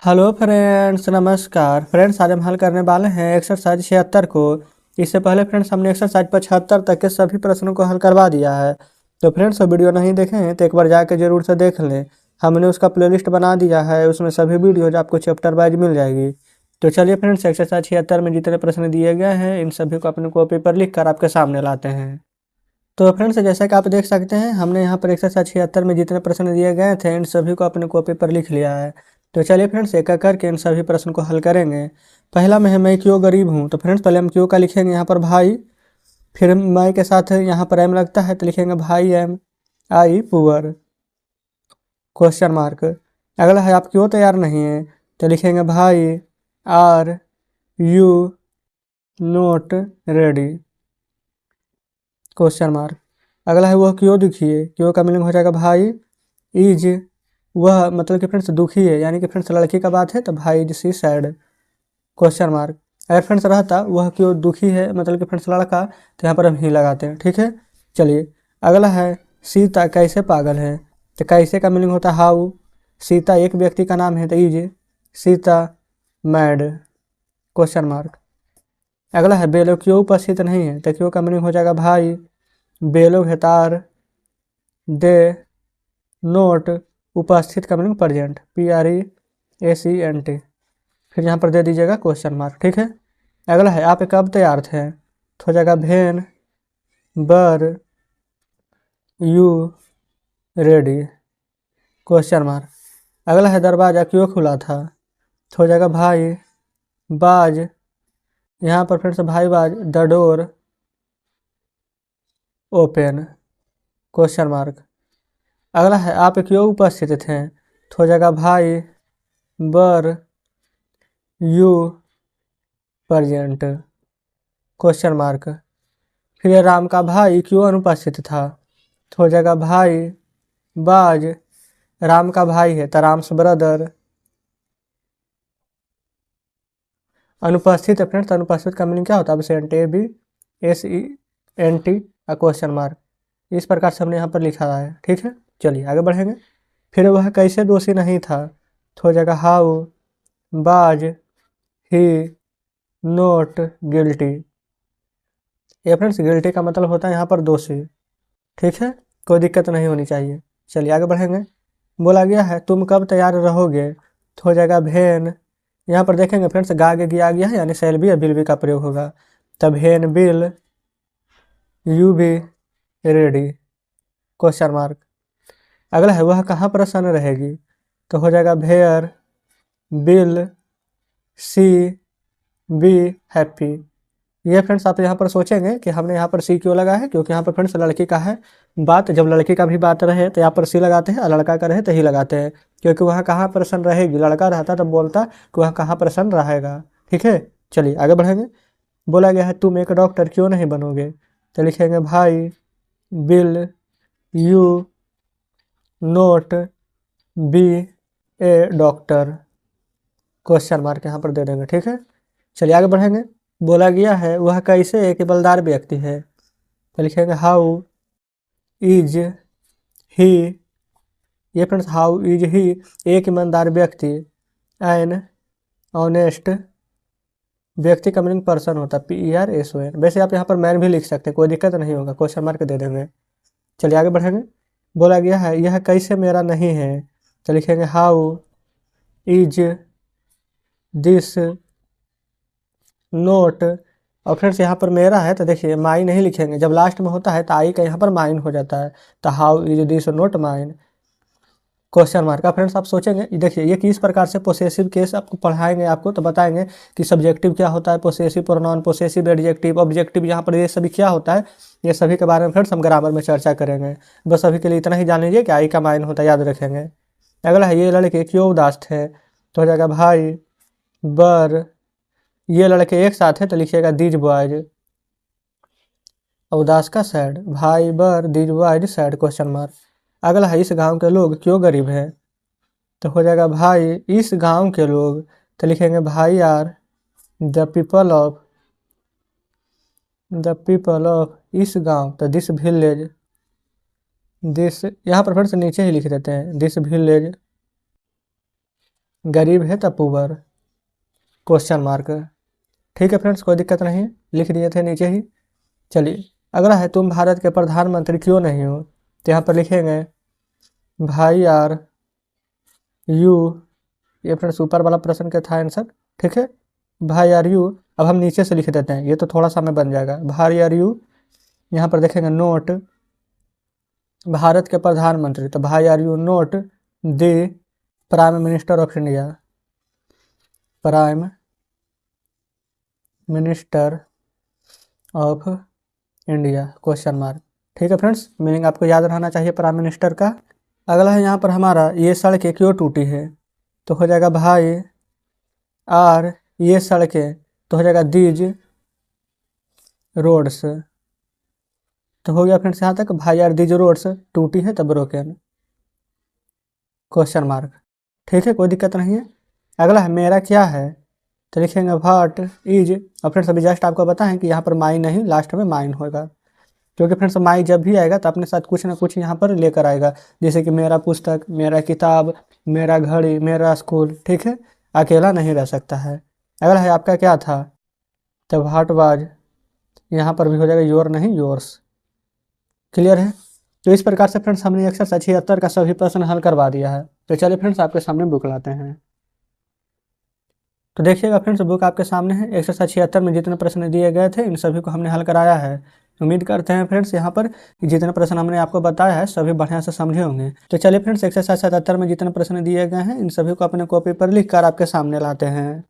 Hello friends, नमस्कार friends. आज हम हल करने वाले हैं एक्सरसाइज 76 को। इससे पहले फ्रेंड्स हमने एक्सरसाइज 75 तक के सभी प्रश्नों को हल करवा दिया है। तो फ्रेंड्स वीडियो नहीं देखे हैं तो एक बार जाकर जरूर से देख लें। हमने उसका प्लेलिस्ट बना दिया है, उसमें सभी वीडियोज आपको चैप्टर वाइज मिल जाएगी। तो चलिए फ्रेंड्स, एक्सरसाइज 76 में जितने प्रश्न दिए गए हैं इन सभी को अपने कॉपी पर लिख कर आपके सामने लाते हैं। तो फ्रेंड्स जैसा कि आप देख सकते हैं, हमने यहाँ पर एक्सरसाइज 76 में जितने प्रश्न दिए गए थे इन सभी को अपने कॉपी पर लिख लिया है। तो चलिए फ्रेंड्स एक एक करके इन सभी प्रश्न को हल करेंगे। पहला में है मैं क्यों गरीब हूँ। तो फ्रेंड्स पहले हम क्यों का लिखेंगे यहाँ पर भाई, फिर मैं के साथ यहाँ पर एम लगता है तो लिखेंगे भाई एम आई पुअर क्वेश्चन मार्क। अगला है आप क्यों तैयार नहीं है, तो लिखेंगे भाई are you not ready question mark. अगला है वह क्यों दुखी है। क्यों का मीनिंग हो जाएगा भाई इज, वह मतलब कि फ्रेंड्स दुखी है, यानी कि फ्रेंड्स लड़की का बात है तो भाई is she sad question mark. अगर फ्रेंड्स रहता वह क्यों दुखी है मतलब कि फ्रेंड्स लड़का, तो यहाँ पर हम ही लगाते हैं। ठीक है, चलिए अगला है सीता कैसे पागल है। तो कैसे का मीनिंग होता है हाउ। सीता एक व्यक्ति का नाम है तो is Sita mad question mark. अगला है बेलो क्यों उपस्थित नहीं है। तो क्यों का मीनिंग हो जाएगा भाई बेलो हेतार दे नोट उपस्थित का मीनिंग प्रेजेंट PRESENT। फिर यहाँ पर दे दीजिएगा क्वेश्चन मार्क। ठीक है, अगला है आप कब तैयार थे। तो हो जाएगा भेन बर यू रेडी क्वेश्चन मार्क। अगला है दरवाज़ा क्यों खुला था। तो हो जाएगा भाई बाज, यहाँ पर फिर से भाई was the door open question mark. अगला है आप क्यों उपस्थित थे। तो हो जाएगा भाई बर यू प्रेजेंट क्वेश्चन मार्क। फिर राम का भाई क्यों अनुपस्थित था। तो हो जाएगा भाई बाज, राम का भाई है तो राम्स ब्रदर अनुपस्थित है फ्रेंड्स। अनुपस्थित का मीनिंग क्या होता है एबसेंट ABSENT क्वेश्चन मार्क। इस प्रकार से हमने यहाँ पर लिखा है। ठीक है, चलिए आगे बढ़ेंगे। फिर वह कैसे दोषी नहीं था। तो हो जाएगा हाउ बाज ही नोट गिल्टी। ये फ्रेंड्स गिल्टी का मतलब होता है यहाँ पर दोषी। ठीक है, कोई दिक्कत नहीं होनी चाहिए। चलिए आगे बढ़ेंगे। बोला गया है तुम कब तैयार रहोगे। तो हो जाएगा भेन, यहाँ पर देखेंगे फ्रेंड्स गागे गया गया है यानी शैल भी बिल भी का प्रयोग होगा। तब when will you be ready question mark. अगला है वह कहाँ प्रसन्न रहेगी। तो हो जाएगा where will she be happy. ये फ्रेंड्स आप यहाँ पर सोचेंगे कि हमने यहाँ पर सी क्यों लगा है, क्योंकि यहाँ पर फ्रेंड्स लड़की का है बात। जब लड़की का भी बात रहे तो यहाँ पर सी लगाते हैं और लड़का का रहे तो ही लगाते हैं, क्योंकि वह कहाँ प्रसन्न रहेगी। लड़का रहता तब बोलता कि वह कहाँ प्रसन्न रहेगा। ठीक है, चलिए आगे बढ़ेंगे। बोला गया है तुम एक डॉक्टर क्यों नहीं बनोगे। तो लिखेंगे भाई will you not be a doctor question mark यहाँ पर दे देंगे। ठीक है, चलिए आगे बढ़ेंगे। बोला गया है वह कैसे एक ईमानदार व्यक्ति है। तो लिखेंगे हाउ इज ही। ये फ्रेंड्स हाउ इज ही एक ईमानदार व्यक्ति एन ऑनेस्ट व्यक्ति का मीनिंग पर्सन होता है PERSON। वैसे आप यहाँ पर मैन भी लिख सकते हैं, कोई दिक्कत नहीं होगा, क्वेश्चन मार्क दे देंगे। चलिए आगे बढ़ेंगे। बोला गया है यह कैसे मेरा नहीं है। तो लिखेंगे हाउ इज दिस नोट। और फ्रेंड्स यहाँ पर मेरा है तो देखिए माइन नहीं लिखेंगे, जब लास्ट में होता है तो आई का यहाँ पर माइन हो जाता है। तो how is this note mine question mark. Friends आप सोचेंगे देखिए ये किस प्रकार से पोसेसिव केस आपको पढ़ाएंगे, आपको तो बताएंगे कि सब्जेक्टिव क्या होता है, possessive pronoun, possessive adjective, objective, यहाँ पर ये सभी क्या होता है, ये सभी के बारे में फ्रेंड्स हम ग्रामर में चर्चा करेंगे। बस अभी के लिए इतना ही जान लीजिए कि आई का माइन होता है, याद रखेंगे। अगला है ये लड़के क्यों उदास थे। तो हो जाएगा भाई बर, ये लड़के एक साथ है तो लिखिएगा दीज बॉयज, उदास का सैड, भाई बर these boys sad question mark. अगला है इस गांव के लोग क्यों गरीब हैं। तो हो जाएगा भाई इस गांव के लोग, तो लिखेंगे भाई आर द पीपल ऑफ इस गांव। तो दिस विलेज, दिस यहाँ पर फिर से नीचे ही लिख देते हैं दिस विलेज गरीब है तो पुअर, क्वेश्चन मार्क। ठीक है फ्रेंड्स, कोई दिक्कत नहीं, लिख दिए थे नीचे ही। चलिए अगला है, तुम भारत के प्रधानमंत्री क्यों नहीं हो? तो यहाँ पर लिखेंगे भाई आर यू, ये फ्रेंड्स ऊपर वाला प्रश्न का था आंसर। ठीक है, भाई आर यू। अब हम नीचे से लिख देते हैं, ये तो थोड़ा सा हमें बन जाएगा। भाई आर यू, यहाँ पर देखेंगे नोट भारत के प्रधानमंत्री, तो भाई are you not the prime minister of India, prime minister of India, question mark. ठीक है फ्रेंड्स, मीनिंग आपको याद रहना चाहिए प्राइम मिनिस्टर का। अगला है यहाँ पर हमारा, ये सड़कें क्यों टूटी है? तो हो जाएगा भाई आर, ये सड़कें, तो हो जाएगा दीज रोड्स। तो हो गया फ्रेंड्स यहाँ तक, भाई आर दीज रोड्स टूटी है तब ब्रोकन, क्वेश्चन मार्क। ठीक है, कोई दिक्कत नहीं है। अगला है मेरा क्या है? तो लिखेंगे व्हाट इज। और फ्रेंड्स अभी जस्ट आपको बताएं कि यहाँ पर माई नहीं, लास्ट में माइन होगा, क्योंकि फ्रेंड्स माई जब भी आएगा तो अपने साथ कुछ ना कुछ यहाँ पर लेकर आएगा, जैसे कि मेरा पुस्तक, मेरा किताब, मेरा घड़ी, मेरा स्कूल। ठीक है, अकेला नहीं रह सकता है। अगला है आपका क्या था? तो व्हाट वाज, यहाँ पर भी हो जाएगा योर नहीं योर्स, क्लियर है। तो इस प्रकार से फ्रेंड्स हमने एक्सरसाइज 76 का सभी प्रश्न हल करवा दिया है। तो चलिए फ्रेंड्स आपके सामने बुक लाते हैं। तो देखिएगा फ्रेंड्स, बुक आपके सामने है। एक्सरसाइज 76 में जितने प्रश्न दिए गए थे इन सभी को हमने हल कराया है। उम्मीद करते हैं फ्रेंड्स यहाँ पर जितने प्रश्न हमने आपको बताया है सभी बढ़िया से समझे होंगे। तो चलिए फ्रेंड्स, एक्सरसाइज 77 में जितने प्रश्न दिए गए हैं इन सभी को अपने कॉपी पर लिख कर आपके सामने लाते हैं।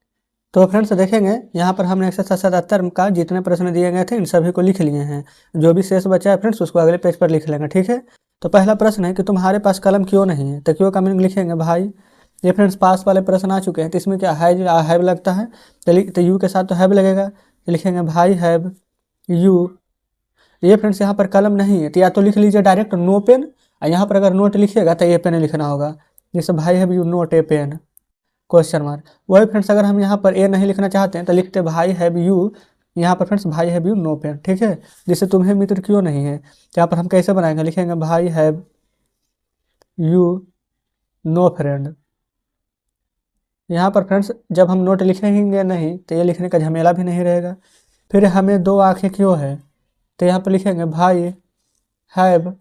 तो फ्रेंड्स देखेंगे यहाँ पर हमने एक्सरसाइज 77 का जितने प्रश्न दिए गए थे इन सभी को लिख लिए हैं। जो भी शेष बचा है फ्रेंड्स उसको अगले पेज पर लिख लेंगे। ठीक है, तो पहला प्रश्न है कि तुम्हारे पास कलम क्यों नहीं है? तो क्यों का मीनिंग लिखेंगे भाई। ये फ्रेंड्स पास वाले प्रश्न आ चुके हैं, तो इसमें क्या हैव लगता है, तो यू के साथ तो हैव लगेगा, तो लिखेंगे भाई हैव यू। ये फ्रेंड्स यहाँ पर कलम नहीं है, तो या तो लिख लीजिए डायरेक्ट नो पेन, और यहाँ पर अगर नोट लिखिएगा तो ए पेन लिखना होगा, जैसे भाई have you not a pen, question mark. वही फ्रेंड्स अगर हम यहाँ पर ए नहीं लिखना चाहते हैं तो लिखते भाई हैव यू, यहाँ पर फ्रेंड्स भाई हैव यू नो पेन। ठीक है, जैसे तुम्हें मित्र क्यों नहीं है, तो यहाँ पर हम कैसे बनाएंगे, लिखेंगे भाई हैव यू नो फ्रेंड। यहाँ पर फ्रेंड्स जब हम नोट लिखेंगे नहीं तो ये लिखने का झमेला भी नहीं रहेगा। फिर हमें दो आंखें क्यों है, तो यहाँ पर लिखेंगे भाई हैव,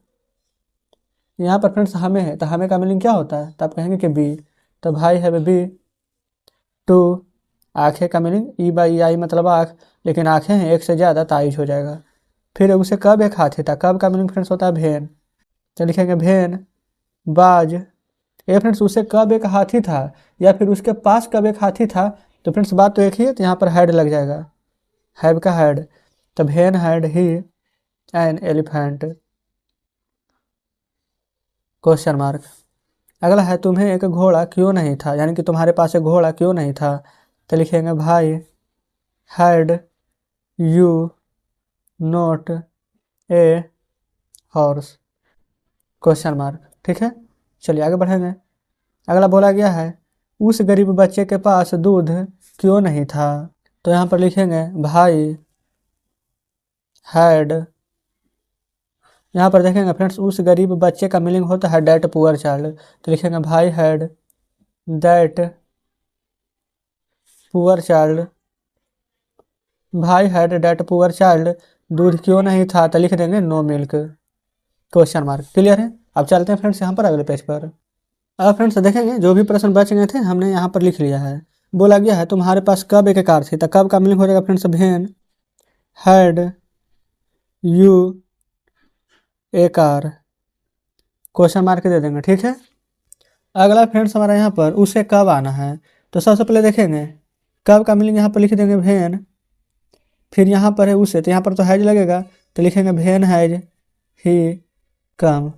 यहाँ पर फ्रेंड्स हमें है तो हमें का मीनिंग क्या होता है, तो आप कहेंगे कि बी, तो भाई हैव बी टू। आंखें का मीनिंग ई बाई आई मतलब आँख, लेकिन आंखें हैं एक से ज़्यादा तो आइज हो जाएगा। फिर उसे कब एक हाथी था, कब का मीनिंग फ्रेंड्स होता है भेन, तो लिखेंगे भेन बाज। ये फ्रेंड्स उसे कब एक हाथी था या फिर उसके पास कब एक हाथी था, तो फ्रेंड्स बात तो एक ही है, तो यहाँ पर हैड लग जाएगा, हैव का हैड, तो when had he an elephant, question mark. अगला है तुम्हें एक घोड़ा क्यों नहीं था, यानी कि तुम्हारे पास एक घोड़ा क्यों नहीं था, तो लिखेंगे भाई had you not a horse, question mark. ठीक है, चलिए आगे बढ़ेंगे। अगला बोला गया है उस गरीब बच्चे के पास दूध क्यों नहीं था, तो यहाँ पर लिखेंगे भाई हैड, यहाँ पर देखेंगे फ्रेंड्स उस गरीब बच्चे का मीनिंग होता है डेट पुअर चाइल्ड, तो लिखेंगे भाई हैड दैट पुअर चाइल्ड, भाई हैड डेट पुअर चाइल्ड दूध क्यों नहीं था, तो लिख देंगे no milk, question mark. Clear है, अब चलते हैं फ्रेंड्स यहाँ पर अगले पेज पर। अब फ्रेंड्स देखेंगे जो भी प्रश्न बच गए थे हमने यहाँ पर लिख लिया है। बोला गया है तुम्हारे पास कब एक कार थी, तो कब का मीनिंग हो जाएगा friends when had you a car, question mark दे देंगे। ठीक है, अगला फ्रेंड्स हमारा यहाँ पर उसे कब आना है, तो सबसे पहले देखेंगे कब का मीनिंग यहाँ पर लिख देंगे भेन, फिर यहाँ पर है उसे, तो यहाँ पर तो हैज लगेगा, तो लिखेंगे when has he come,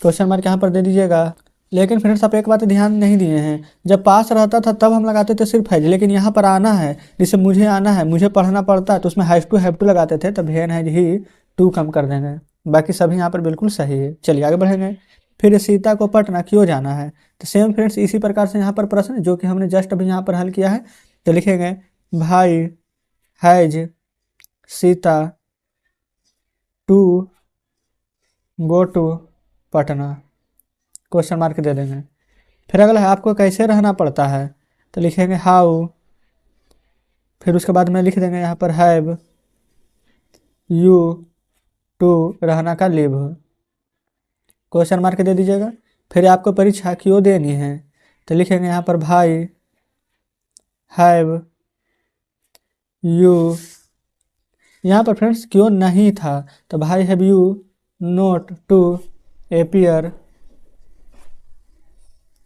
question mark यहाँ पर दे दीजिएगा। लेकिन फ्रेंड्स आप एक बात ध्यान नहीं दिए हैं, जब पास रहता था तब हम लगाते थे सिर्फ हैज, लेकिन यहाँ पर आना है जिससे मुझे आना है, मुझे पढ़ना पड़ता है, तो उसमें हैव टू लगाते थे, तब भेन हैज ही टू कम कर देंगे। बाकी सभी यहाँ पर बिल्कुल सही है। चलिए आगे बढ़ेंगे। फिर सीता को पटना क्यों जाना है, तो सेम फ्रेंड्स इसी प्रकार से यहाँ पर प्रश्न जो कि हमने जस्ट अभी यहाँ पर हल किया है, तो लिखेंगे why has Sita to go to Patna, question mark दे देंगे। फिर अगला है आपको कैसे रहना पड़ता है, तो लिखेंगे हाउ। फिर उसके बाद में लिख देंगे यहाँ पर हैव यू टू रहना का लिव, क्वेश्चन मार्क दे दीजिएगा। फिर आपको परीक्षा क्यों देनी है, तो लिखेंगे यहाँ पर भाई हैव यू, यहाँ पर फ्रेंड्स क्यों नहीं था, तो भाई have you not to appear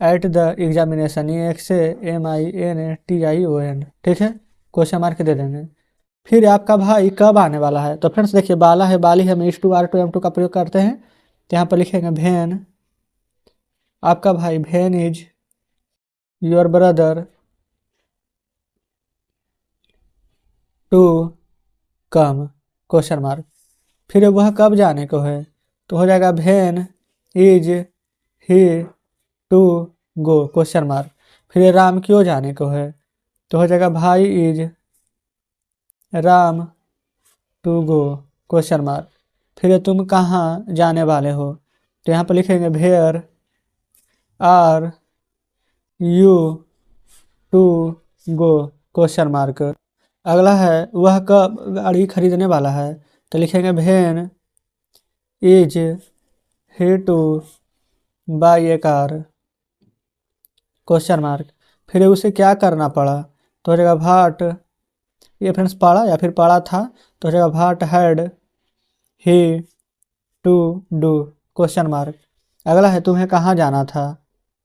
at the examination, ये एक से MINATION, ठीक है, क्वेश्चन मार्क दे देंगे। फिर आपका भाई कब आने वाला है, तो फ्रेंड्स देखिए बाला है बाली है, हम इस टू आर टू M2 का प्रयोग करते हैं, तो यहाँ पर लिखेंगे भेन, आपका भाई when is your brother to come, question mark. फिर वह कब जाने को है, तो हो जाएगा when is he to go, question mark. फिर राम क्यों जाने को है, तो हो जाएगा भाई is Ram to go, question mark. फिर तुम कहाँ जाने वाले हो, तो यहाँ पर लिखेंगे where are you to go, question mark. अगला है वह कब गाड़ी खरीदने वाला है, तो लिखेंगे when is he to buy a car, question mark. फिर उसे क्या करना पड़ा, तो हो जाएगा भाट, ये फ्रेंड्स पढ़ा या फिर पढ़ा था, तो हो जाएगा what had he to do, question mark. अगला है तुम्हें कहाँ जाना था,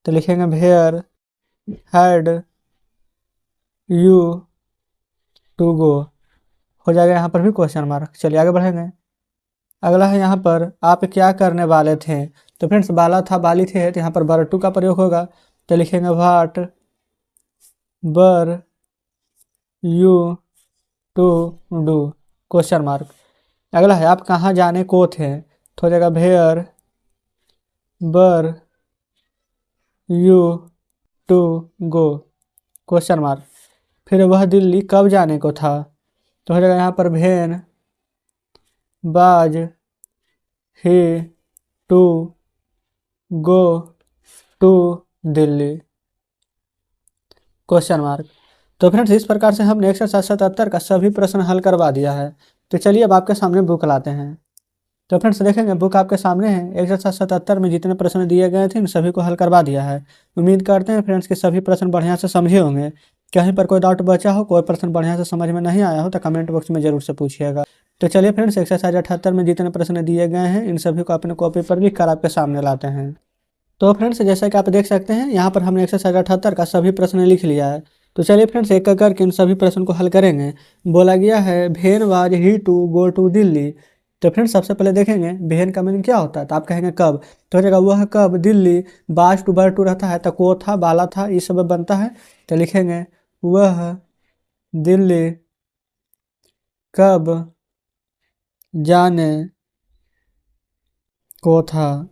तो लिखेंगे where had you to go, हो जाएगा यहाँ पर भी क्वेश्चन मार्क। चलिए आगे बढ़ेंगे। अगला है यहाँ पर आप क्या करने वाले थे, तो फ्रेंड्स बाला था बाली थे, तो यहाँ पर बर टू का प्रयोग होगा, तो लिखेंगे what were you to do, question mark. अगला है आप कहाँ जाने को थे, तो हो जाएगा where were you to go, question mark. फिर वह दिल्ली कब जाने को था, तो हो जाएगा यहाँ पर when was he to go to Delhi, question mark. तो फ्रेंड्स इस प्रकार से हमने 177 का सभी प्रश्न हल करवा दिया है। तो चलिए अब आपके सामने बुक लाते हैं। तो फ्रेंड्स देखेंगे बुक आपके सामने है, 177 में जितने प्रश्न दिए गए थे इन सभी को हल करवा दिया है। उम्मीद करते हैं फ्रेंड्स कि सभी प्रश्न बढ़िया से समझे होंगे। कहीं पर कोई डाउट बचा हो, कोई प्रश्न बढ़िया से समझ में नहीं आया हो, तो कमेंट बॉक्स में जरूर से पूछिएगा। तो चलिए फ्रेंड्स एक्सरसाइज 78 में जितने प्रश्न दिए गए हैं इन सभी को अपने कॉपी पर लिख कर आपके सामने लाते हैं। तो फ्रेंड्स जैसा कि आप देख सकते हैं यहाँ पर हमने एक्सरसाइज 78 का सभी प्रश्न लिख लिया है। तो चलिए फ्रेंड्स एक एक करके इन सभी प्रश्न को हल करेंगे। बोला गया है when was he to go to Delhi. तो फ्रेंड्स सबसे पहले देखेंगे भेन का मीनिंग क्या होता है, तो आप कहेंगे कब, तो हो जाएगा वह कब दिल्ली, बाज टू बर टू रहता है, तो को था बाला था ये सब बनता है, तो लिखेंगे वह दिल्ली कब जाने को था,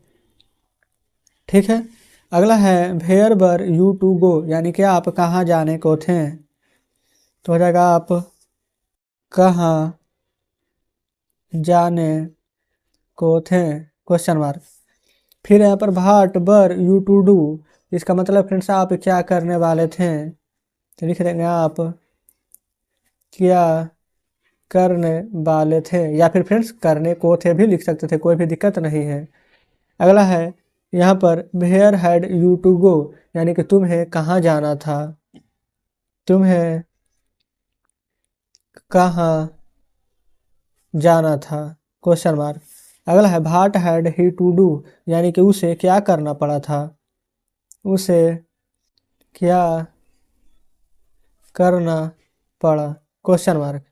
ठीक है। अगला है where were you to go, यानी कि आप कहाँ जाने को थे, तो हो जाएगा आप कहाँ जाने को थे, क्वेश्चन मार्क। फिर यहाँ पर भाट बर यू टू डू, इसका मतलब फ्रेंड्स आप क्या करने वाले थे, तो लिख देंगे आप क्या करने वाले थे, या फिर फ्रेंड्स करने को थे भी लिख सकते थे, कोई भी दिक्कत नहीं है। अगला है यहाँ पर where had you to go, यानी कि तुम्हें कहाँ जाना था, तुम्हें कहाँ जाना था, क्वेश्चन मार्क। अगला है भाट हैड ही टू डू, यानी कि उसे क्या करना पड़ा था, उसे क्या करना पड़ा, क्वेश्चन मार्क।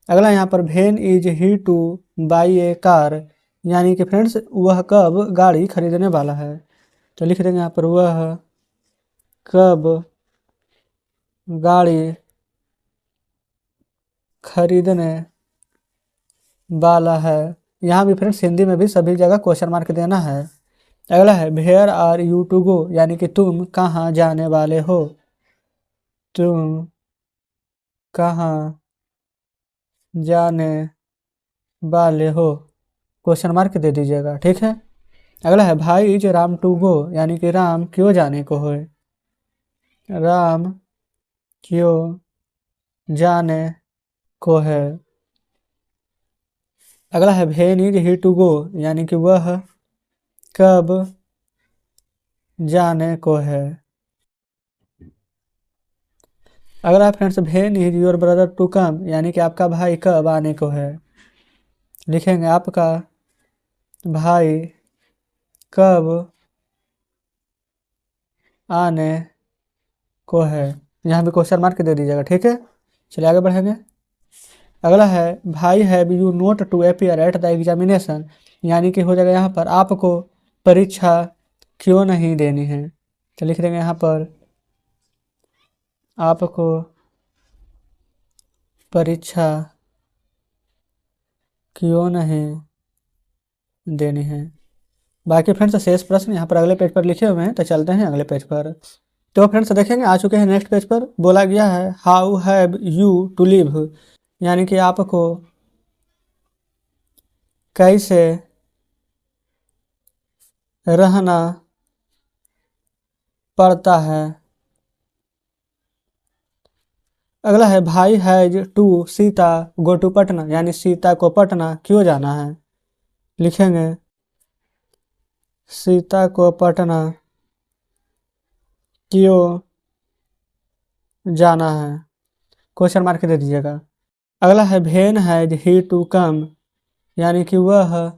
अगला यहाँ पर when is he to buy a car, यानी कि फ्रेंड्स वह कब गाड़ी खरीदने वाला है, तो लिख देंगे यहाँ पर वह कब गाड़ी खरीदने वाला है। यहाँ भी फ्रेंड्स हिंदी में भी सभी जगह क्वेश्चन मार्क देना है। अगला है where are you to go, यानी कि तुम कहाँ जाने वाले हो, तुम कहाँ जाने वाले हो, क्वेश्चन मार्क दे दीजिएगा, ठीक है। अगला है भाई इज राम टू गो, यानी कि राम क्यों जाने को है, राम क्यों जाने को है। अगला है when is he to go, यानी कि वह कब जाने को है। अगला है friends when is your brother to come, यानी कि आपका भाई कब आने को है। लिखेंगे आपका भाई कब आने को है, यहाँ भी क्वेश्चन मार्क दे दीजिएगा, ठीक है। चलिए आगे बढ़ेंगे। अगला है भाई have you not to appear at the examination, यानी कि हो जाएगा यहाँ पर आपको परीक्षा क्यों नहीं देनी है। तो लिख देंगे यहाँ पर आपको परीक्षा क्यों नहीं देनी है। बाकी फ्रेंड्स शेष प्रश्न यहाँ पर अगले पेज पर लिखे हुए हैं, तो चलते हैं अगले पेज पर। तो फ्रेंड्स देखेंगे आ चुके हैं नेक्स्ट पेज पर। बोला गया है how have you to live, यानी कि आपको कैसे रहना पड़ता है। अगला है भाई has to Sita go to Patna, यानी सीता को पटना क्यों जाना है। लिखेंगे सीता को पटना क्यों जाना है, क्वेश्चन मार्क दे दीजिएगा। अगला है when has he to come, यानी कि वह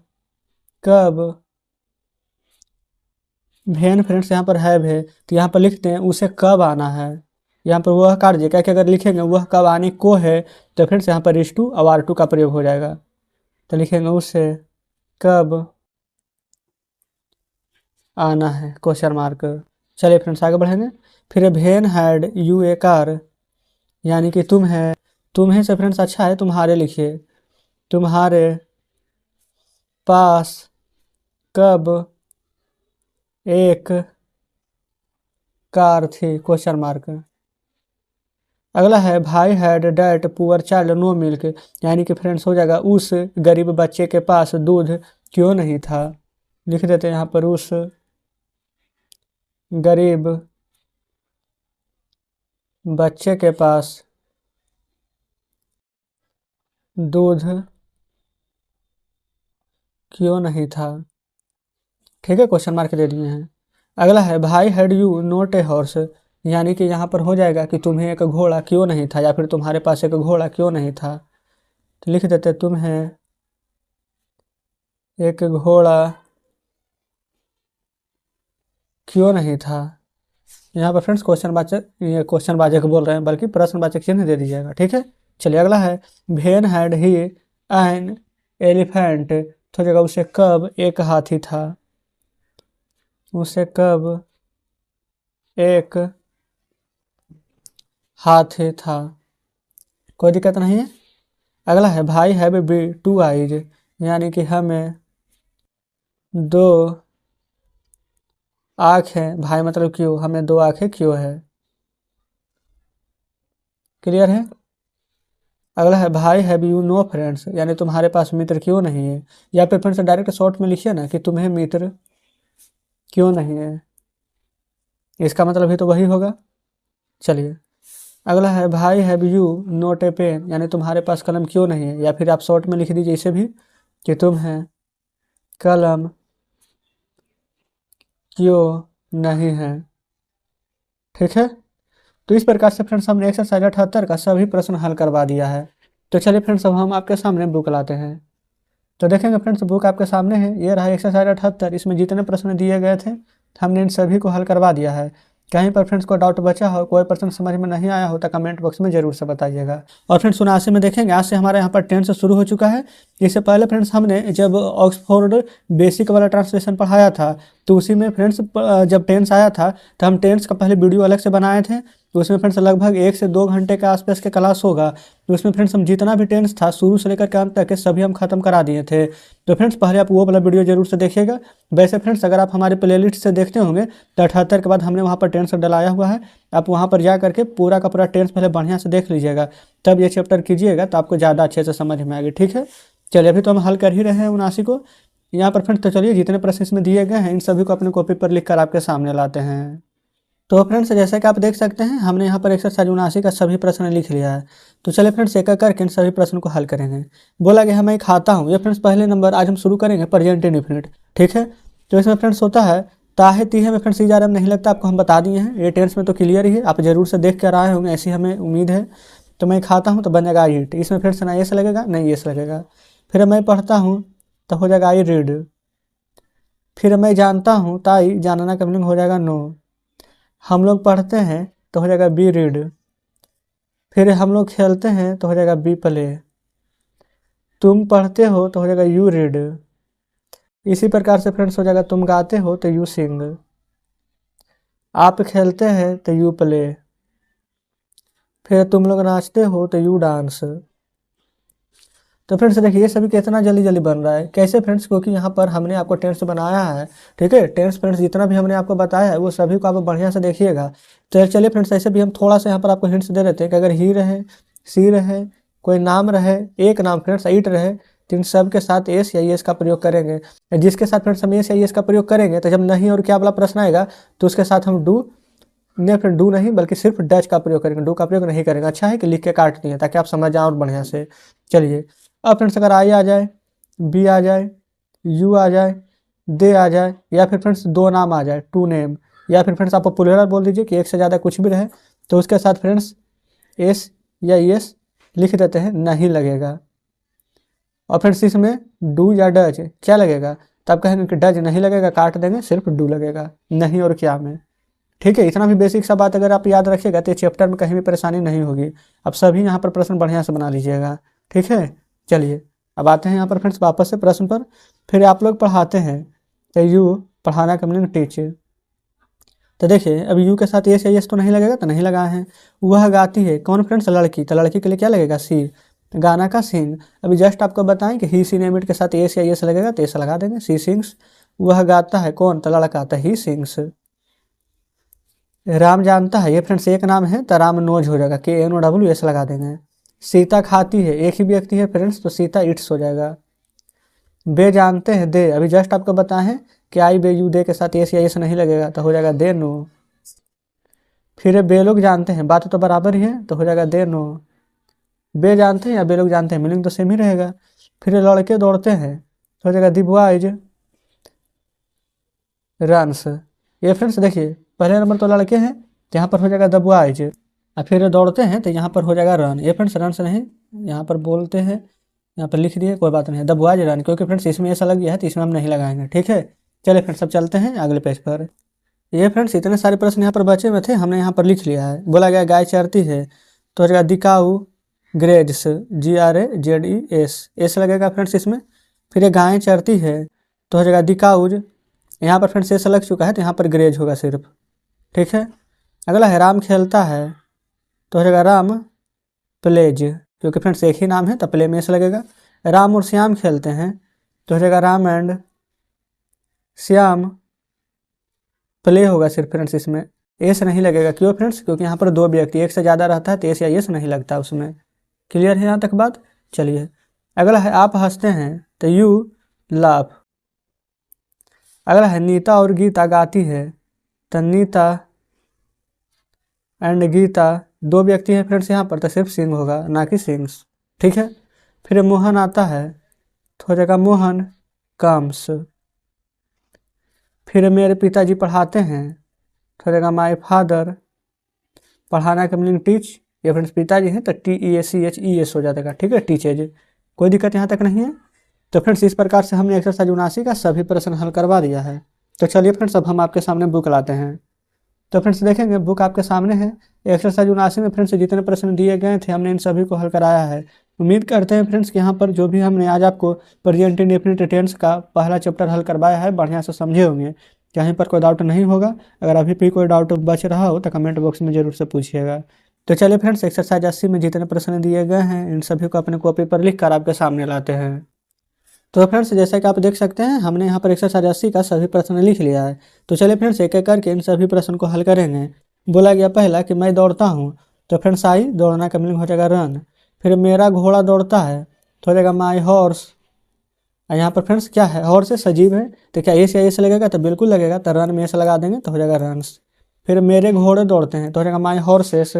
कब, व्हेन फ्रेंड्स यहाँ पर है तो यहाँ पर लिखते हैं उसे कब आना है। यहाँ पर वह कार्य क्या क्या अगर लिखेंगे वह कब आने को है, तो फ्रेंड्स यहाँ पर इज टू और आर टू का प्रयोग हो जाएगा। तो लिखेंगे उसे कब आना है, क्वेश्चन मार्क। चलिए फ्रेंड्स आगे बढ़ेंगे। फिर when had you a car, यानी कि तुम्हें से फ्रेंड्स अच्छा है तुम्हारे लिखिए, तुम्हारे पास कब एक कार थी, क्वेश्चन मार्क। अगला है भाई had that poor child no milk, यानी कि फ्रेंड्स हो जाएगा उस गरीब बच्चे के पास दूध क्यों नहीं था। लिख देते हैं यहाँ पर उस गरीब बच्चे के पास दूध क्यों नहीं था, ठीक है, क्वेश्चन मार्क दे दिए हैं। अगला है भाई had you not a horse, यानी कि यहाँ पर हो जाएगा कि तुम्हें एक घोड़ा क्यों नहीं था, या फिर तुम्हारे पास एक घोड़ा क्यों नहीं था। तो लिख देते तुम्हें एक घोड़ा क्यों नहीं था। यहाँ पर फ्रेंड्स ये क्वेश्चन वाचक बोल रहे हैं, बल्कि प्रश्नवाचक चिन्ह दे दीजिएगा, ठीक है। चलिए अगला है when had he an elephant, तो जगह उसे कब एक हाथी था, उसे कब एक हाथी था, कोई दिक्कत नहीं है। अगला है भाई हैव बी टू आईज, यानी कि हमें दो आँखें, भाई मतलब क्यों, हमें दो आँखें क्यों है, क्लियर है। अगला है भाई हैव यू नो फ्रेंड्स, यानी तुम्हारे पास मित्र क्यों नहीं है, या फिर फ्रेंड्स डायरेक्ट शॉर्ट में लिखिए ना कि तुम्हें मित्र क्यों नहीं है, इसका मतलब भी तो वही होगा। चलिए अगला है भाई have you not a pen, यानी तुम्हारे पास कलम क्यों नहीं है, या फिर आप शॉर्ट में लिख दीजिए इसे भी कि तुम्हें कलम क्यों नहीं है, ठीक है। तो इस प्रकार से फ्रेंड्स हमने एक्सरसाइज 78 का सभी प्रश्न हल करवा दिया है। तो चलिए फ्रेंड्स अब हम आपके सामने बुक लाते हैं। तो देखेंगे फ्रेंड्स बुक आपके सामने है, ये रहा एक्सरसाइज 78। इसमें जितने प्रश्न दिए गए थे हमने इन सभी को हल करवा दिया है। कहीं पर फ्रेंड्स को डाउट बचा हो, कोई प्रश्न समझ में नहीं आया हो तो कमेंट बॉक्स में जरूर से बताइएगा। और फ्रेंड्स 79 में देखेंगे आज से हमारे यहाँ पर टेंस शुरू हो चुका है। इससे पहले फ्रेंड्स हमने जब ऑक्सफोर्ड बेसिक वाला ट्रांसलेशन पढ़ाया था तो उसी में फ्रेंड्स जब टेंस आया था तो हम टेंस का पहले वीडियो अलग से बनाए थे। तो उसमें फ्रेंड्स लगभग 1 से 2 घंटे के आसपास के क्लास होगा। तो उसमें फ्रेंड्स हम जितना भी टेंस था शुरू से लेकर के अंत तक के सभी हम खत्म करा दिए थे। तो फ्रेंड्स पहले आप वो वाला वीडियो जरूर से देखिएगा। वैसे फ्रेंड्स अगर आप हमारे प्लेलिस्ट से देखते होंगे तो 78 के बाद हमने वहाँ पर टेंस डलाया हुआ है। आप वहाँ पर जा करके पूरा का पूरा टेंस पहले बढ़िया से देख लीजिएगा, तब ये चैप्टर कीजिएगा तो आपको ज़्यादा अच्छे से समझ में आएगी, ठीक है। चलिए अभी तो हम हल कर ही रहे हैं 79 को। यहाँ पर फ्रेंड्स तो चलिए जितने प्रश्न इसमें दिए गए हैं इन सभी को अपने कॉपी पर लिख कर आपके सामने लाते हैं। तो फ्रेंड्स जैसे कि आप देख सकते हैं हमने यहाँ पर एक्सरसाइज 79 का सभी प्रश्न लिख लिया है। तो चलिए फ्रेंड्स एक एक करके इन सभी प्रश्न को हल करेंगे। बोला गया मैं खाता हूँ, ये फ्रेंड्स पहले नंबर आज हम शुरू करेंगे प्रेजेंट इंडेफिनिट, ठीक है। तो इसमें फ्रेंड्स होता है ताहे तीहे में फ्रेंड्स इजारा में नहीं लगता, आपको हम बता दिए हैं। ये टेंस में तो क्लियर ही है, आप जरूर से देख कर आए होंगे, ऐसी हमें उम्मीद है। तो मैं खाता हूँ तो बन जाएगा आई ईट, इसमें फ्रेंड्स ना एस लगेगा नहीं एस लगेगा। फिर मैं पढ़ता हूँ तो हो जाएगा आई रीड। फिर मैं जानता हूँ ताई जानना का मीनिंग हो जाएगा नो। हम लोग पढ़ते हैं तो हो जाएगा बी रीड। फिर हम लोग खेलते हैं तो हो जाएगा बी प्ले। तुम पढ़ते हो तो हो जाएगा यू रीड। इसी प्रकार से फ्रेंड्स हो जाएगा तुम गाते हो तो यू सिंग। आप खेलते हैं तो यू प्ले। फिर तुम लोग नाचते हो तो यू डांस। तो फ्रेंड्स देखिए ये सभी कितना जल्दी जल्दी बन रहा है, कैसे फ्रेंड्स, क्योंकि यहाँ पर हमने आपको टेंस बनाया है, ठीक है। टेंस फ्रेंड्स जितना भी हमने आपको बताया है वो सभी को आप बढ़िया से देखिएगा। तो चलिए फ्रेंड्स ऐसे भी हम थोड़ा सा यहाँ पर आपको हिंट्स दे देते हैं कि अगर ही रहे, सी रहे, कोई नाम रहे, एक नाम फ्रेंड्स ईट रहे, तो इन सब के साथ एस या एस का प्रयोग करेंगे। जिसके साथ फ्रेंड्स हम एस या एस का प्रयोग करेंगे तो जब नहीं और क्या वाला प्रश्न आएगा तो उसके साथ हम डू नहीं, फिर डू नहीं बल्कि सिर्फ डच का प्रयोग करेंगे, डू का प्रयोग नहीं करेंगे। अच्छा है कि लिख के काट दिए ताकि आप समझ जाएं और बढ़िया से। चलिए अब फ्रेंड्स अगर आई आ जाए, बी आ जाए, यू आ जाए, दे आ जाए, या फिर फ्रेंड्स दो नाम आ जाए, टू नेम, या फिर फ्रेंड्स आप प्लूरल बोल दीजिए कि एक से ज़्यादा कुछ भी रहे, तो उसके साथ फ्रेंड्स एस या एस लिख देते हैं, नहीं लगेगा। और फ्रेंड्स इसमें डू या डज क्या लगेगा, तो आप कहेंगे कि डज नहीं लगेगा, काट देंगे, सिर्फ डू लगेगा, नहीं और क्या में, ठीक है। इतना भी बेसिक सा बात अगर आप याद रखिएगा तो चैप्टर में कहीं भी परेशानी नहीं होगी। अब सभी यहाँ पर प्रश्न बढ़िया से बना लीजिएगा, ठीक है। चलिए अब आते हैं यहाँ पर फ्रेंड्स वापस से प्रश्न पर। फिर आप लोग पढ़ाते हैं तो यू पढ़ाना का मीनिंग टीच। तो देखिए अब यू के साथ एस या एस तो नहीं लगेगा, तो नहीं लगाए हैं। वह गाती है, कौन फ्रेंड्स, लड़की, तो लड़की के लिए क्या लगेगा, सी। गाना का सिंग, अभी जस्ट आपको बताएं कि ही सी नेम इट के साथ एस या एस लगेगा तो एस लगा देंगे, सी सिंग्स। वह गाता है, कौन, तो लड़का, तो ही सिंग्स। राम जानता है, ये फ्रेंड्स एक नाम है तो राम नोज हो जाएगा, के एन ओ डब्ल्यू एस लगा देंगे। सीता खाती है, एक ही व्यक्ति है फ्रेंड्स तो सीता इट्स हो जाएगा। बे जानते हैं, दे, अभी जस्ट आपको बताएं हैं कि आई बे यू, दे के साथ एस या एस नहीं लगेगा तो हो जाएगा दे नो। फिर बे लोग जानते हैं, बात तो बराबर ही है तो हो जाएगा दे नो। बे जानते हैं या बे लोग जानते हैं, मीनिंग तो सेम ही रहेगा। फिर लड़के दौड़ते हैं तो हो जाएगा दी बॉयज रन्स। ये फ्रेंड्स देखिए पहले नंबर तो लड़के हैं तो यहाँ पर हो जाएगा द बॉयज, और फिर दौड़ते हैं तो यहाँ पर हो जाएगा रन। ये फ्रेंड्स रन से नहीं, यहाँ पर बोलते हैं, यहाँ पर लिख दिए, कोई बात नहीं है, द बॉयज रन, क्योंकि फ्रेंड्स इसमें ऐसा लग गया है तो इसमें हम नहीं लगाएंगे, ठीक है। चलिए फ्रेंड्स सब चलते हैं अगले पेज पर। ये फ्रेंड्स इतने सारे प्रश्न यहाँ पर बचे हुए थे, हमने यहाँ पर लिख लिया है। बोला गया गाय चरती है तो हो जाएगा दिकाऊ ग्रेड्स, GRAZES, एस लगेगा फ्रेंड्स इसमें। फिर ये गायें चरती है तो हो जाएगा दिकाउज, यहाँ पर फ्रेंड्स एस लग चुका है तो यहाँ पर ग्रेज होगा सिर्फ, ठीक है। अगला है राम खेलता है तो हो जाएगा राम प्लेज, क्योंकि फ्रेंड्स एक ही नाम है तो प्ले में एस लगेगा। राम और श्याम खेलते हैं तो हो जाएगा राम एंड श्याम प्ले होगा सिर्फ फ्रेंड्स, इसमें एस नहीं लगेगा, क्यों फ्रेंड्स, क्योंकि यहाँ पर दो व्यक्ति एक से ज़्यादा रहता है तो एस या एस नहीं लगता उसमें। क्लियर है यहाँ तक बात। चलिए अगला है आप हंसते हैं तो यू लाफ। अगला है नीता और गीता गाती है तो नीता एंड गीता, दो व्यक्ति हैं फ्रेंड्स यहाँ पर तो सिर्फ सिंग होगा ना कि सिंग्स, ठीक है। फिर मोहन आता है तो हो जाएगा मोहन कम्स। फिर मेरे पिताजी पढ़ाते हैं तो हो जाएगा माई फादर, पढ़ाना का मीनिंग टीच, ये फ्रेंड्स पिताजी हैं तो TEACHES हो जाएगा, ठीक है, टीचेज। कोई दिक्कत यहाँ तक नहीं है। तो फ्रेंड्स इस प्रकार से हमने एक्सरसाइज 79 का सभी प्रश्न हल करवा दिया है। तो चलिए फ्रेंड्स अब हम आपके सामने बुक लाते हैं। तो फ्रेंड्स देखेंगे बुक आपके सामने है। एक्सरसाइज 79 में फ्रेंड्स जितने प्रश्न दिए गए थे हमने इन सभी को हल कराया है। उम्मीद करते हैं फ्रेंड्स कि यहाँ पर जो भी हमने आज आपको प्रेजेंट इंडेफिनिट टेंस का पहला चैप्टर हल करवाया है बढ़िया से समझे होंगे, कहीं पर कोई डाउट नहीं होगा। अगर अभी भी कोई डाउट बच रहा हो तो कमेंट बॉक्स में जरूर से पूछिएगा। तो चलिए फ्रेंड्स एक्सरसाइज 80 में जितने प्रश्न दिए गए हैं इन सभी को अपने कॉपी पर लिख कर आपके सामने लाते हैं। तो फ्रेंड्स जैसा कि आप देख सकते हैं हमने यहाँ पर एक्सरसाइज 80 का सभी प्रश्न लिख लिया है। तो चलिए फ्रेंड्स एक एक करके इन सभी प्रश्न को हल करेंगे। बोला गया पहला कि मैं दौड़ता हूँ तो फ्रेंड्स आई, दौड़ना का मीनिंग हो जाएगा रन। फिर मेरा घोड़ा दौड़ता है तो हो जाएगा माई हॉर्स, और यहाँ पर फ्रेंड्स क्या है, हॉर्स से सजीव है, तो क्या एस या एस लगेगा, तो बिल्कुल लगेगा, तो रन में एस लगा देंगे तो हो जाएगा रन्स। फिर मेरे घोड़े दौड़ते हैं तो हो जाएगा माई हॉर्सेस।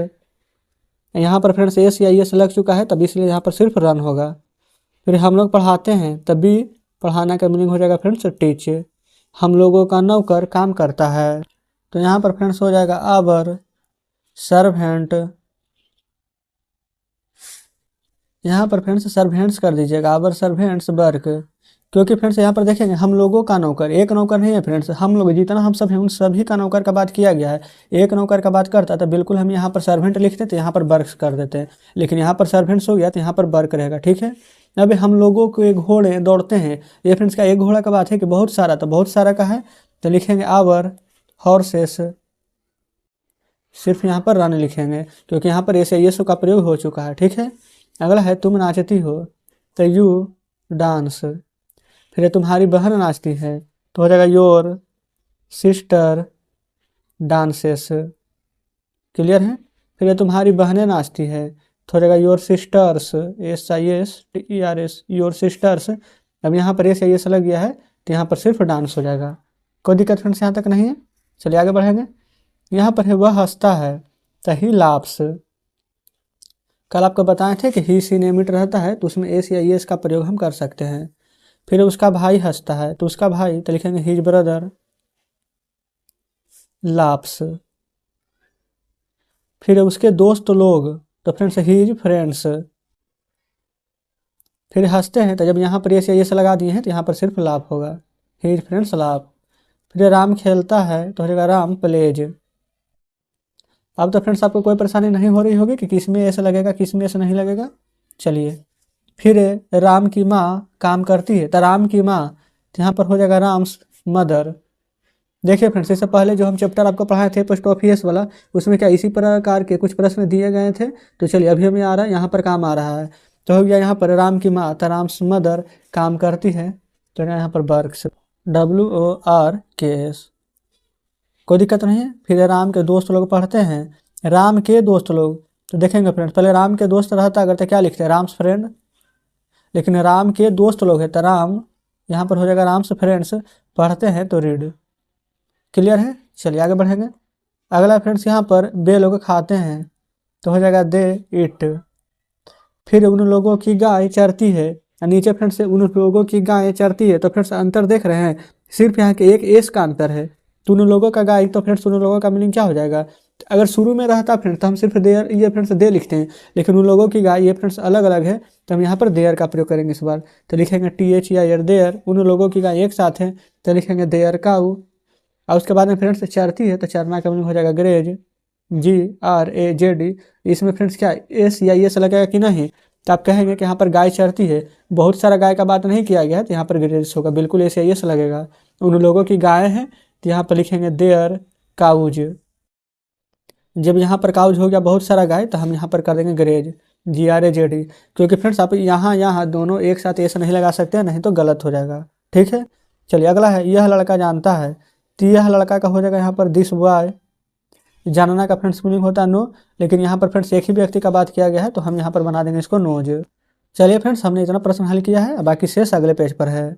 यहाँ पर फ्रेंड्स एस या एस लग चुका है, तब इसलिए यहाँ पर सिर्फ रन होगा। फिर हम लोग पढ़ाते हैं, तभी पढ़ाना का मीनिंग हो जाएगा फ्रेंड्स टीच। हम लोगों का नौकर काम करता है, तो यहाँ पर फ्रेंड्स हो जाएगा आवर सर्वेंट। यहाँ पर फ्रेंड्स सर्वेंट्स कर दीजिएगा, आवर सर्वेंट्स वर्क, क्योंकि फ्रेंड्स यहाँ पर देखेंगे हम लोगों का नौकर, एक नौकर नहीं है फ्रेंड्स, हम लोग जितना हम सब हैं उन सभी का नौकर का बात किया गया है। एक नौकर का बात करता तो बिल्कुल हम यहाँ पर सर्वेंट लिखते तो यहाँ पर वर्क्स कर देते हैं, लेकिन यहाँ पर सर्वेंट्स हो गया तो यहाँ पर वर्क रहेगा, ठीक है। अभी हम लोगों के घोड़े दौड़ते हैं, ये फ्रेंड्स का एक घोड़ा का बात है कि बहुत सारा, तो बहुत सारा का है, तो लिखेंगे आवर हॉर्सेस, सिर्फ यहाँ पर रन लिखेंगे क्योंकि यहाँ पर ऐसे ये का प्रयोग हो चुका है, ठीक है। अगला है तुम नाचती हो, तो यू डांस। फिर तुम्हारी बहन नाचती है तो हो जाएगा योर सिस्टर डांसेस, क्लियर है। फिर तुम्हारी बहनें नाचती है तो हो जाएगा your sisters, SISTERS, your sisters. अब यहाँ पर एस लग गया है तो यहाँ पर सिर्फ डांस हो जाएगा, कोई दिक्कत फ्रेंड्स यहाँ तक नहीं है। चलिए आगे बढ़ेंगे। यहाँ पर है वह हंसता है तो ही लाफ्स। कल आपको बताए थे कि ही सिनेमिट रहता है तो उसमें एस या एस का प्रयोग हम कर सकते हैं। फिर उसका भाई हंसता है तो उसका भाई, तो लिखेंगे हिज ब्रदर लाफ्स। फिर उसके दोस्त लोग, तो फ्रेंड्स हिज फ्रेंड्स। फिर हंसते हैं तो जब यहाँ पर एस या एस लगा दिए हैं तो यहाँ पर सिर्फ लाफ होगा, हिज फ्रेंड्स लाफ। फिर राम खेलता है तो हो जाएगा राम प्लेज। अब तो फ्रेंड्स आपको कोई परेशानी नहीं हो रही होगी कि किस में ऐसा लगेगा किस में ऐसा नहीं लगेगा। चलिए फिर राम की माँ काम करती है तो राम की माँ, तो यहाँ पर हो जाएगा राम्स मदर। देखिए फ्रेंड्स, इससे पहले जो हम चैप्टर आपको पढ़ाए थे पोस्ट ऑफिस वाला, उसमें क्या इसी प्रकार के कुछ प्रश्न दिए गए थे। तो चलिए अभी हमें आ रहा है, यहाँ पर काम आ रहा है, तो हो गया यहाँ पर राम की माँ तो राम्स मदर काम करती है, तो यहाँ पर वर्क्स WORKS, कोई दिक्कत नहीं है। फिर राम के दोस्त लोग पढ़ते हैं, राम के दोस्त लोग, तो देखेंगे फ्रेंड्स पहले राम के दोस्त रहता अगर तो क्या लिखते हैं राम्स फ्रेंड, लेकिन राम के दोस्त लोग है तो राम, यहाँ पर हो जाएगा राम्स फ्रेंड्स पढ़ते हैं तो रीड, क्लियर है। चलिए आगे बढ़ेंगे। अगला फ्रेंड्स यहाँ पर बे लोग खाते हैं तो हो जाएगा दे इट। फिर उन लोगों की गाय चरती है, नीचे फ्रेंड्स उन लोगों की गाय चरती है, तो फ्रेंड्स अंतर देख रहे हैं, सिर्फ यहाँ के एक एस का अंतर है। तो उन लोगों का गाय, तो फ्रेंड्स उन लोगों का मीनिंग क्या हो जाएगा, अगर शुरू में रहता फ्रेंड्स तो हम सिर्फ देयर, ये फ्रेंड्स दे लिखते हैं, लेकिन उन लोगों की गाय ये फ्रेंड्स अलग अलग है तो हम यहाँ पर देयर का प्रयोग करेंगे इस बार, तो लिखेंगे THEIR देयर। उन लोगों की गाय एक साथ है तो लिखेंगे देयर काऊ। और उसके बाद में फ्रेंड्स चरती है तो चरना का मीनिंग हो जाएगा ग्रेज, GRAJD। इसमें फ्रेंड्स क्या एस या एस लगेगा कि नहीं, तो आप कहेंगे कि यहाँ पर गाय चरती है, बहुत सारा गाय का बात नहीं किया गया है तो यहाँ पर ग्रेज होगा, बिल्कुल एस या एस लगेगा। उन लोगों की गाय है तो यहाँ पर लिखेंगे देयर काउज। जब यहाँ पर काउज हो गया बहुत सारा गाय तो हम यहाँ पर कर देंगे ग्रेज, GRAJD, क्योंकि फ्रेंड्स आप यहाँ दोनों एक साथ ऐसा नहीं लगा सकते, नहीं तो गलत हो जाएगा, ठीक है। चलिए अगला है यह लड़का जानता है, तो यह लड़का का हो जाएगा यहाँ पर दिस बॉय। जानना का फ्रेंड्स मीनिंग होता है नो, लेकिन यहाँ पर फ्रेंड्स एक ही व्यक्ति का बात किया गया है तो हम यहाँ पर बना देंगे इसको नोज। चलिए फ्रेंड्स हमने इतना प्रश्न हल किया है, बाकी शेष अगले पेज पर है।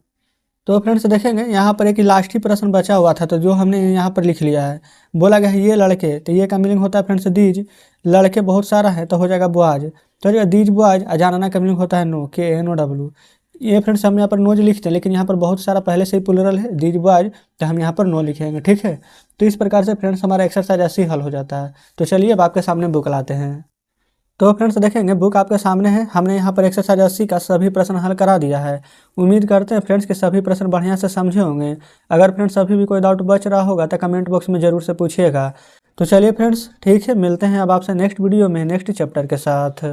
तो फ्रेंड्स देखेंगे यहाँ पर एक लास्ट ही प्रश्न बचा हुआ था, तो जो हमने यहाँ पर लिख लिया है, बोला गया है ये लड़के, तो ये का मीनिंग होता है फ्रेंड्स दीज, लड़के बहुत सारा है तो हो जाएगा बॉयज, तो हो जाएगा दीज बॉयज। जानना का मीनिंग होता है नो, KNOW। ये फ्रेंड्स हम यहाँ पर नोज लिखते हैं, लेकिन यहाँ पर बहुत सारा पहले से ही प्लुरल है दीज बॉयज, तो हम यहाँ पर नो लिखेंगे, ठीक है। तो इस प्रकार से फ्रेंड्स हमारा एक्सरसाइज ऐसे ही हल हो जाता है। तो चलिए अब आपके सामने बुक लाते हैं। तो फ्रेंड्स देखेंगे बुक आपके सामने है, हमने यहाँ पर एक्सरसाइज 80 का सभी प्रश्न हल करा दिया है। उम्मीद करते हैं फ्रेंड्स कि सभी प्रश्न बढ़िया से समझे होंगे। अगर फ्रेंड्स अभी भी कोई डाउट बच रहा होगा तो कमेंट बॉक्स में ज़रूर से पूछिएगा। तो चलिए फ्रेंड्स ठीक है, मिलते हैं अब आपसे नेक्स्ट वीडियो में नेक्स्ट चैप्टर के साथ।